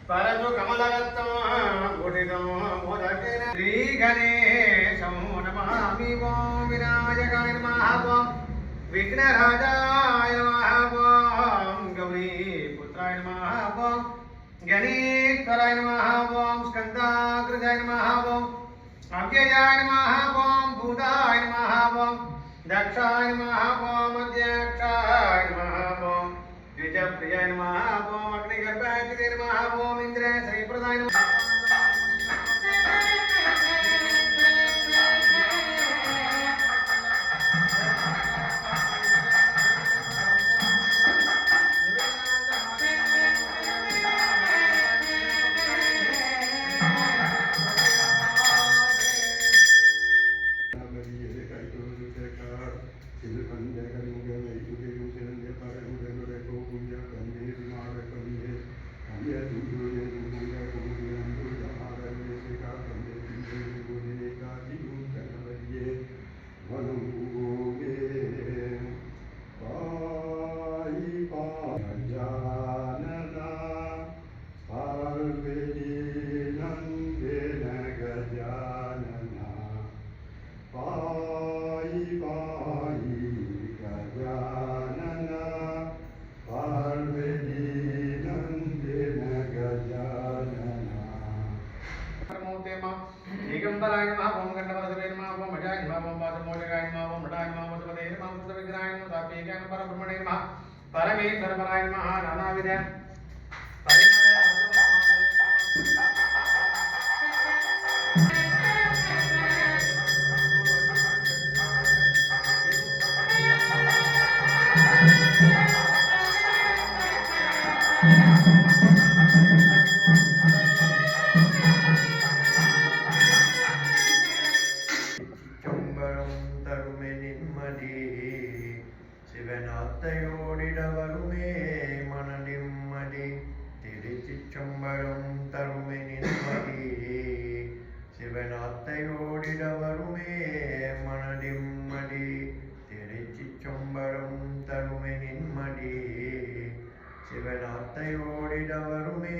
परजु कमलरत्नम मुदितं मोदकेन श्रीगणेशं नमामि ॐ विनायकाय नमः ॐ विघ्नराजाय नमः ॐ गौरीपुत्राय नमः ॐ गणेश्वराय नमः ॐ स्कन्दाग्रजाय नमः ॐ अव्ययाय नमः ॐ भूताय नमः ॐ दक्षाय नमः ॐ अध्यक्षाय नमः ॐ द्विजप्रियाय नमः ॐ अग्निगर्भाय नमः ॐ इन्द्राय श्रीप्रदाय नमः दिगंबराय नमः ओम गंडवरदवे नमः ओम अजाय नमः ओम वासुमोदकाय नमः ओम हटाय नमः वसुपते नमः वसुविग्रहाय नमः सात्विकाय नमः परब्रह्मणे नमः परमेश्वरपराय नमः नानाविध சிவனாத்தையோடிடவருமே மன நிம்மதி திருச்சிற்றம்பலம் தருமே நிம்மதி சிவனாத்தையோடிடவருமே மன நிம்மதி திருச்சிற்றம்பலம் தருமே நிம்மதி சிவனாத்தையோடிடவருமே